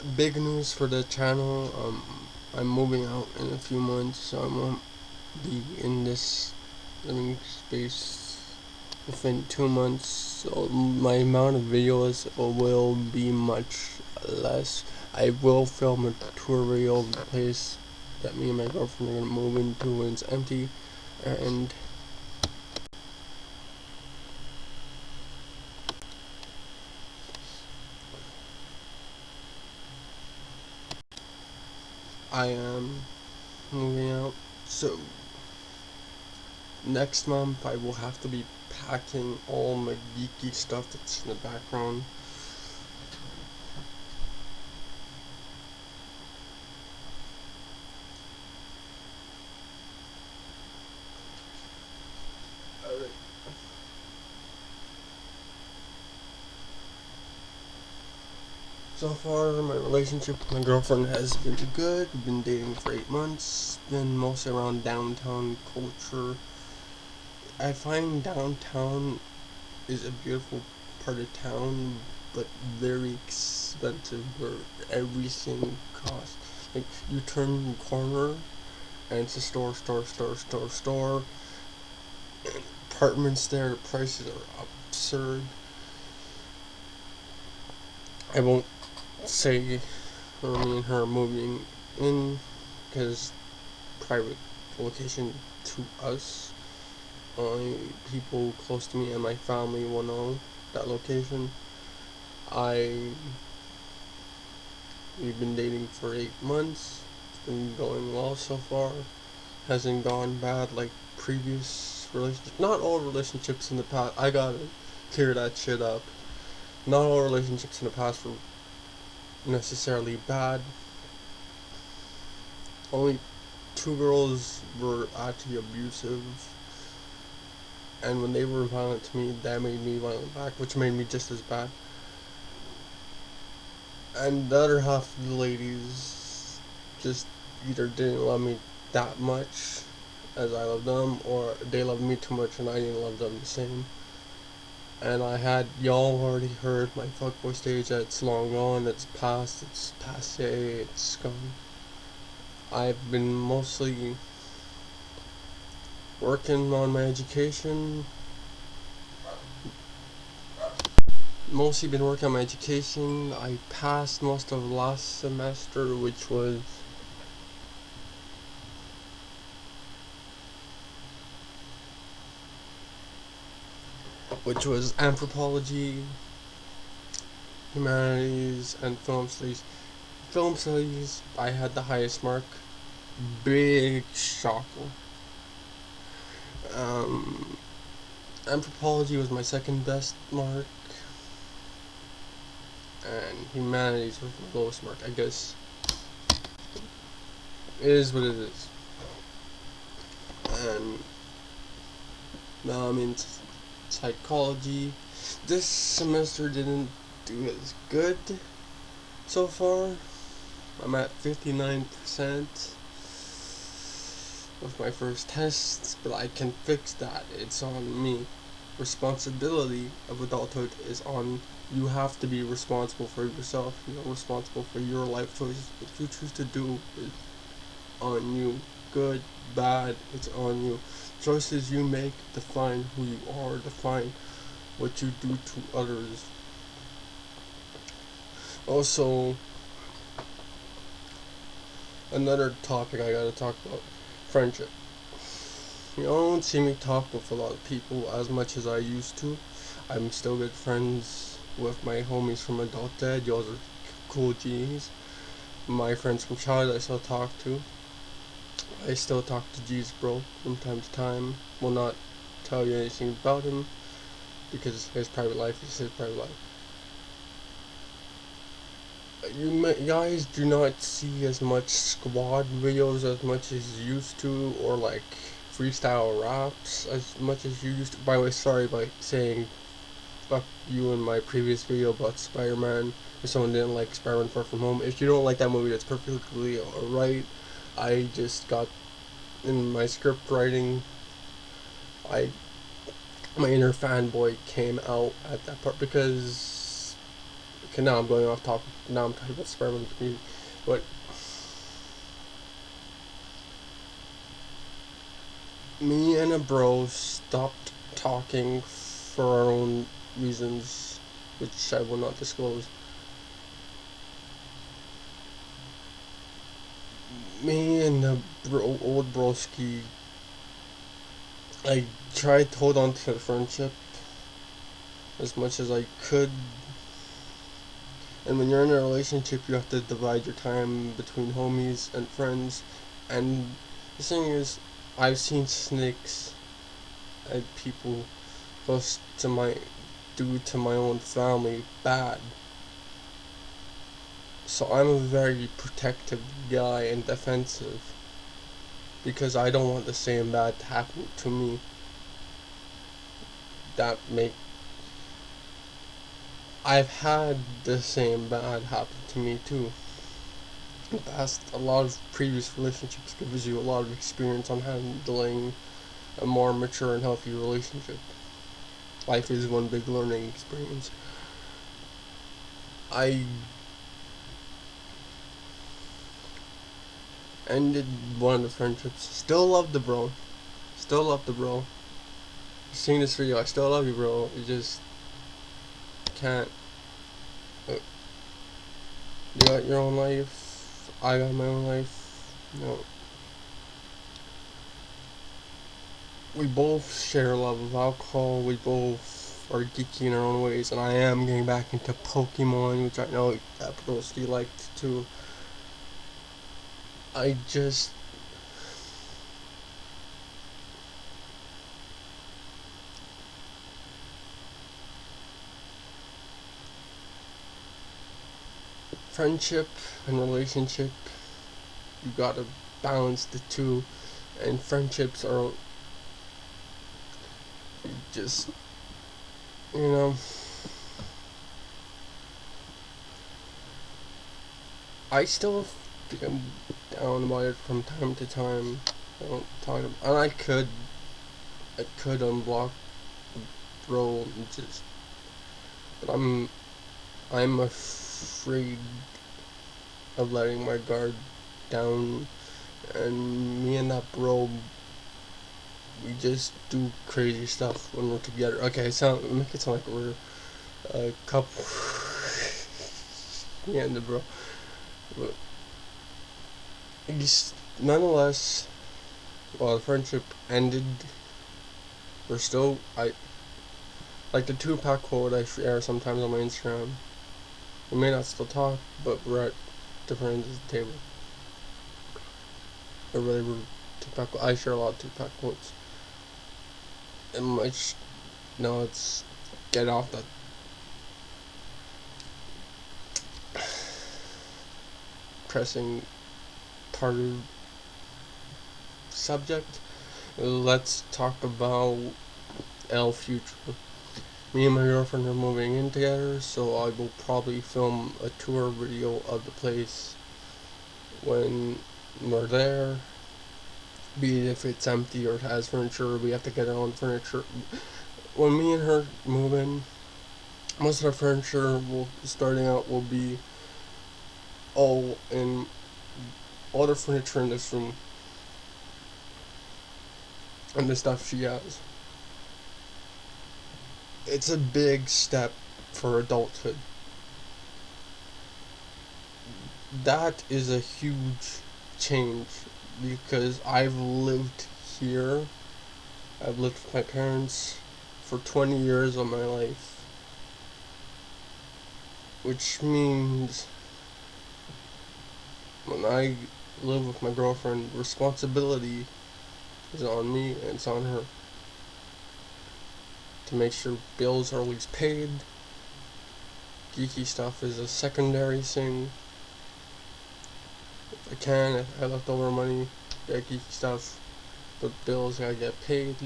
Big news for the channel. I'm moving out in a few months, so I won't be in this living space within 2 months. So my amount of videos will be much less. I will film a tour video of the place that me and my girlfriend are gonna move into when it's empty, and I am moving out. So next month I will have to be packing all my geeky stuff that's in the background. Alright. So far, my relationship with my girlfriend has been good. We've been dating for 8 months. Been mostly around downtown culture. I find downtown is a beautiful part of town, but very expensive where everything costs. Like, you turn the corner and it's a store. And apartments there, the prices are absurd. I won't say me and her moving in because private location to us. Only people close to me and my family will know that location. I We've been dating for 8 months. It's been going well so far. Hasn't gone bad like previous relationships. Not all relationships in the past. I gotta clear that shit up. Not all relationships in the past were necessarily bad. Only two girls were actually abusive, and when they were violent to me, that made me violent back, which made me just as bad. And the other half of the ladies just either didn't love me that much as I loved them, or they loved me too much and I didn't love them the same. And y'all already heard my fuckboy stage. That's long gone, it's past, it's passe, it's gone. I've been working on my education, mostly been working on my education. I passed most of last semester, which was anthropology, humanities, and film studies. Film studies, I had the highest mark. Big shocker. Um, Anthropology was my second best mark, and humanities was my lowest mark. I guess it is what it is. And now I'm in psychology. This semester didn't do as good so far. I'm at 59% with my first test, but I can fix that. It's on me. Responsibility of adulthood is on you. Have to be responsible for yourself. You're responsible for your life choices. What you choose to do is on you. Good, bad, it's on you. Choices you make define who you are, define what you do to others. Also, another topic I gotta talk about: friendship. You don't see me talk with a lot of people as much as I used to. I'm still good friends with my homies from Adult Dad. Y'all are cool G's. My friends from childhood I still talk to. I still talk to G's bro from time to time. Will not tell you anything about him because his private life is his private life. You guys do not see as much squad videos as much as you used to, or like freestyle raps as much as you used to. By the way, sorry by saying fuck you in my previous video about Spider-Man. If someone didn't like Spider-Man Far From Home, if you don't like that movie, that's perfectly alright. I just got in my script writing. I My inner fanboy came out at that part because Okay, now I'm going off topic. Now I'm talking about Spider-Man community. But me and a bro stopped talking for our own reasons, which I will not disclose. Me and the old broski, I tried to hold on to the friendship as much as I could. And when you're in a relationship, you have to divide your time between homies and friends. And the thing is, I've seen snakes and people close to my do to my own family bad. So I'm a very protective guy and defensive because I don't want the same bad to happen to me. That make I've had the same bad happen to me too. In the past, a lot of previous relationships gives you a lot of experience on handling a more mature and healthy relationship. Life is one big learning experience. I ended one of the friendships. Still love the bro. Still love the bro. Seeing this video, I still love you, bro. You just can't. You got your own life. I got my own life. No. We both share a love of alcohol. We both are geeky in our own ways, and I am getting back into Pokemon, which I know Broski liked too. I just friendship and relationship, you gotta balance the two, and friendships are just, you know, I still think I'm down about it from time to time. I don't talk about, and I could unblock bro and just, but I'm afraid of letting my guard down, and me and that bro, we just do crazy stuff when we're together. Okay, make it sound like we're a couple. Me and the bro, but nonetheless, while the friendship ended, we're still, I like the 2-pack quote I share sometimes on my Instagram. We may not still talk, but we're at different ends of the table. Or really, we're 2-pack. I share a lot of 2-pack quotes. And let's get off that pressing part of subject. Let's talk about El Future. Me and my girlfriend are moving in together, so I will probably film a tour video of the place when we're there. Be it if it's empty or it has furniture, we have to get our own furniture. When me and her move in, most of our furniture starting out will be all the furniture in this room and the stuff she has. It's a big step for adulthood. That is a huge change because I've lived here. I've lived with my parents for 20 years of my life, which means when I live with my girlfriend, responsibility is on me and it's on her to make sure bills are always paid. Geeky stuff is a secondary thing. If I have leftover money, get geeky stuff, but bills gotta get paid.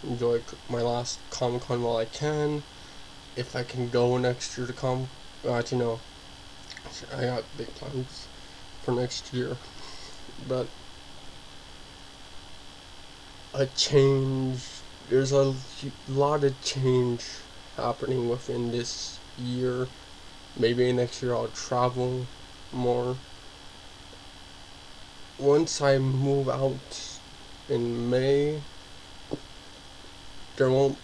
Enjoy my last Comic-Con while I can. If I can go next year to I got big plans for next year. But there's a lot of change happening within this year. Maybe next year I'll travel more. Once I move out in May, there won't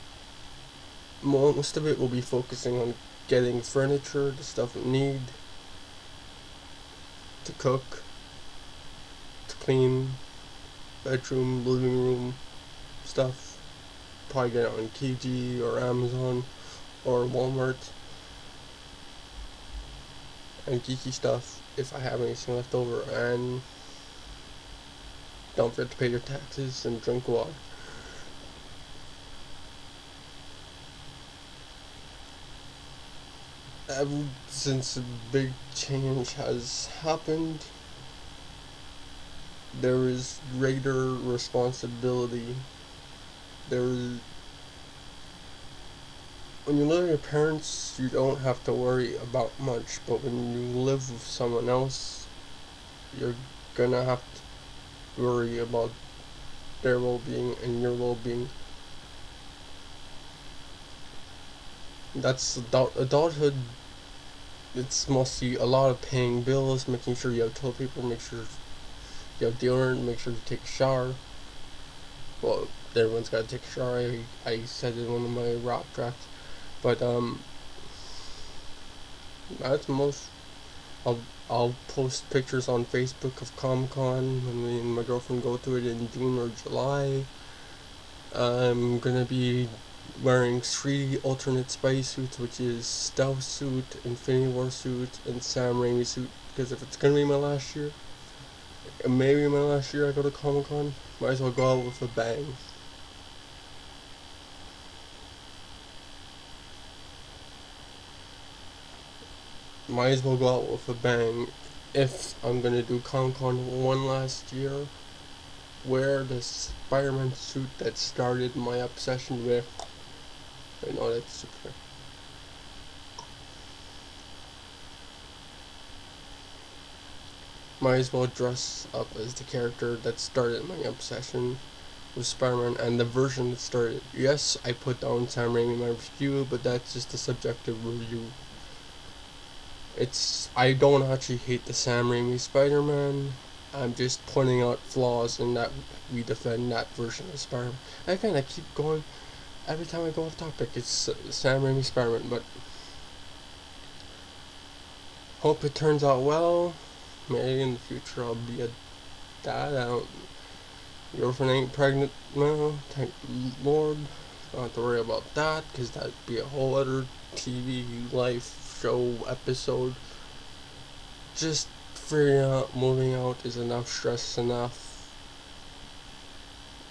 most of it will be focusing on getting furniture, the stuff we need to cook, to clean, bedroom, living room stuff. Probably get it on Kijiji or Amazon or Walmart. And geeky stuff if I have anything left over. And don't forget to pay your taxes and drink water. Ever since a big change has happened, there is greater responsibility. There is, when you live with your parents, you don't have to worry about much, but when you live with someone else, you're gonna have to worry about their well-being and your well-being. That's adulthood. It's mostly a lot of paying bills, making sure you have toilet paper, make sure you have deodorant, make sure you take a shower. Well, everyone's gotta take a shower. I said it in one of my rap tracks. But that's most. I'll post pictures on Facebook of Comic Con when me and my girlfriend go to it in June or July. I'm gonna be wearing 3 alternate spice suits, which is Stealth suit, Infinity War suit, and Sam Raimi suit. Because if it's gonna be my last year, maybe my last year I go to Comic Con, might as well go out with a bang. Might as well go out with a bang. If I'm gonna do Comic Con one last year, wear the Spider-Man suit that started my obsession with. I know that's super. Might as well dress up as the character that started my obsession with Spider-Man and the version that started. Yes, I put down Sam Raimi in my review, but that's just a subjective review. I don't actually hate the Sam Raimi Spider-Man. I'm just pointing out flaws in that we defend that version of Spider-Man. Again, I keep going. Every time I go off topic, it's Sam Raimi Spider-Man, but hope it turns out well. Maybe in the future I'll be a dad. I don't. Girlfriend ain't pregnant now. Thank Lord. Don't have to worry about that, because that'd be a whole other TV life show episode. Just figuring out moving out is enough stress enough,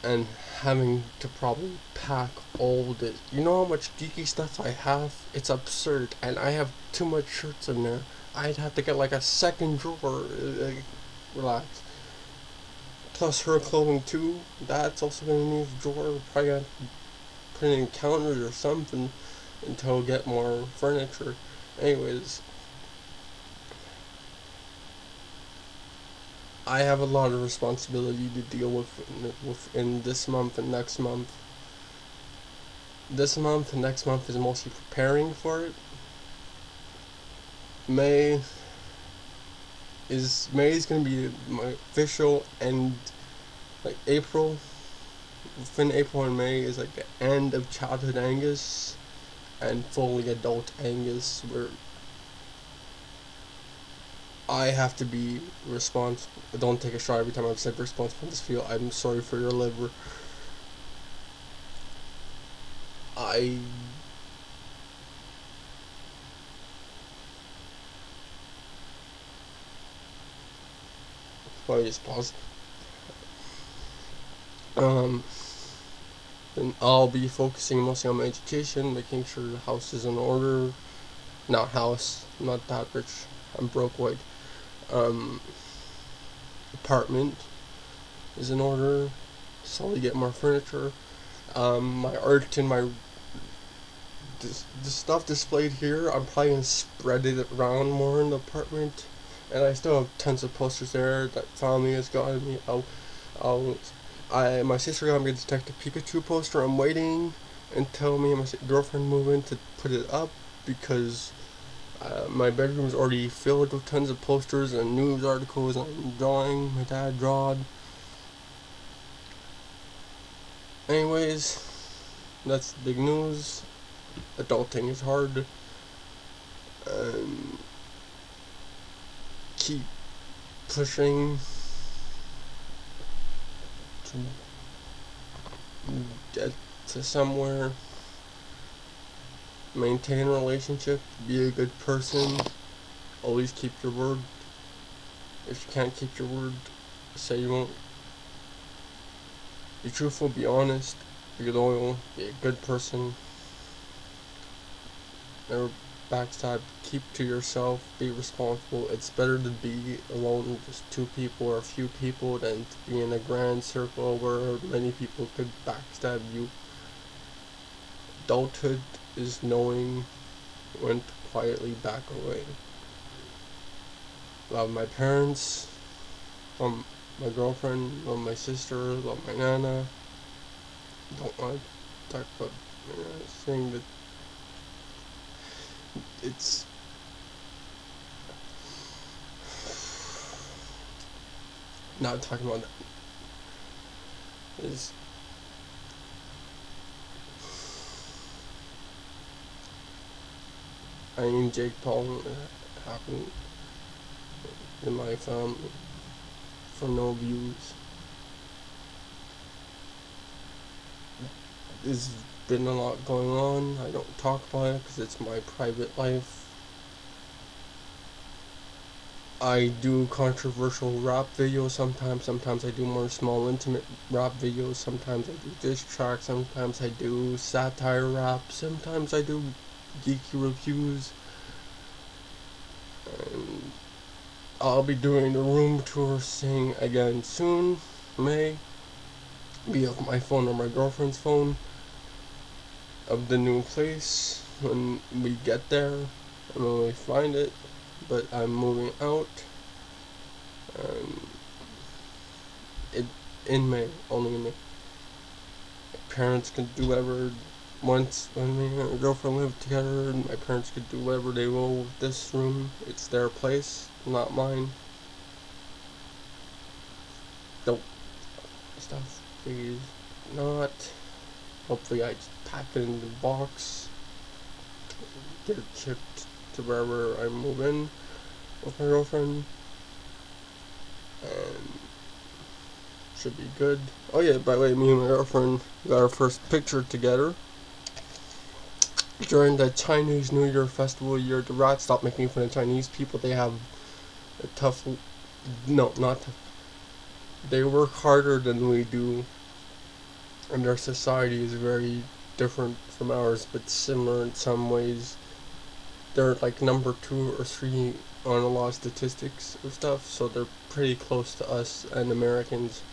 and having to probably pack all this. You know how much geeky stuff I have? It's absurd, and I have too much shirts in there. I'd have to get like a second drawer. Relax. Plus her clothing too. That's also gonna need a drawer. Probably got to put it in counters or something until we get more furniture. Anyways, I have a lot of responsibility to deal with in this month and next month. This month and next month is mostly preparing for it. May is gonna be my official end. Like April, within April and May is like the end of childhood Angus and fully adult Angus, where I have to be responsible. Don't take a shot every time I've said responsible in this field. I'm sorry for your liver. I probably just pause. And I'll be focusing mostly on my education, making sure the house is in order. Not house, not that rich. I'm broke white. Apartment is in order. Slowly get more furniture. My art and the stuff displayed here, I'm probably gonna spread it around more in the apartment. And I still have tons of posters there that family has gotten me. My sister got me a Detective Pikachu poster. I'm waiting until me and my girlfriend move in to put it up. because my bedroom is already filled with tons of posters and news articles on drawing my dad drawed. Anyways, that's the big news. Adulting is hard. Keep pushing to get to somewhere. Maintain a relationship. Be a good person. Always keep your word. If you can't keep your word, say you won't. Be truthful, be honest, be loyal, be a good person. Never backstab, keep to yourself, be responsible. It's better to be alone with just two people or a few people than to be in a grand circle where many people could backstab you. Adulthood is knowing when to quietly back away. Love my parents, love my girlfriend, love my sister, love my nana. Don't want to talk about saying that it's not talking about that. It's I mean Jake Paul happened in my family for no views. There's been a lot going on. I don't talk about it because it's my private life. I do controversial rap videos sometimes. Sometimes I do more small, intimate rap videos. Sometimes I do diss tracks. Sometimes I do satire rap. Sometimes I do geeky reviews. And I'll be doing the room tour thing again soon. May be off my phone or my girlfriend's phone of the new place when we get there and when we find it. But I'm moving out in May, only in May. My parents could do whatever. Once when me and my girlfriend lived together, and my parents could do whatever they will with this room. It's their place, not mine. Don't stuff, please. Not. Hopefully I just pack it in the box, get it shipped to wherever I move in with my girlfriend, and should be good. Oh yeah, by the way, me and my girlfriend got our first picture together during the Chinese New Year festival year. The rats, stop making fun of Chinese people. They have a tough, no, not tough. They work harder than we do, and their society is very different from ours, but similar in some ways. They're like number 2 or 3 on a lot of statistics and stuff, so they're pretty close to us and Americans.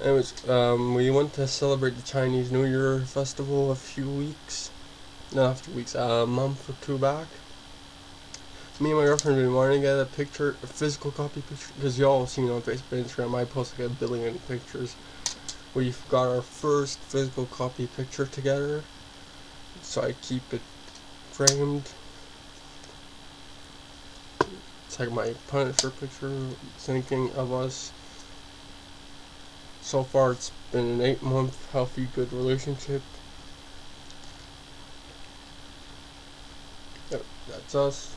Anyways, we went to celebrate the Chinese New Year festival a month or 2 back. Me and my girlfriend have been wanting to get a physical copy picture, because y'all have seen on Facebook and Instagram, I post like 1 billion pictures. We've got our first physical copy picture together, so I keep it framed. It's like my Punisher picture, thinking of us. So far it's been an 8-month healthy, good relationship. Yep, that's us.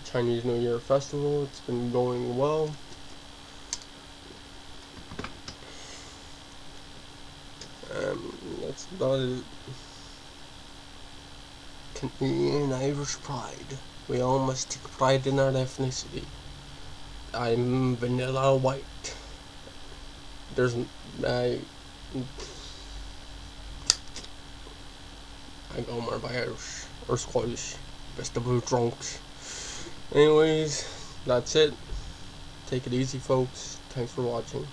Chinese New Year festival, it's been going well. That's about it. Canadian Irish pride. We all must take pride in our ethnicity. I'm vanilla white. I go more by Irish or Scottish. Best of blue drunks. Anyways, that's it. Take it easy, folks. Thanks for watching.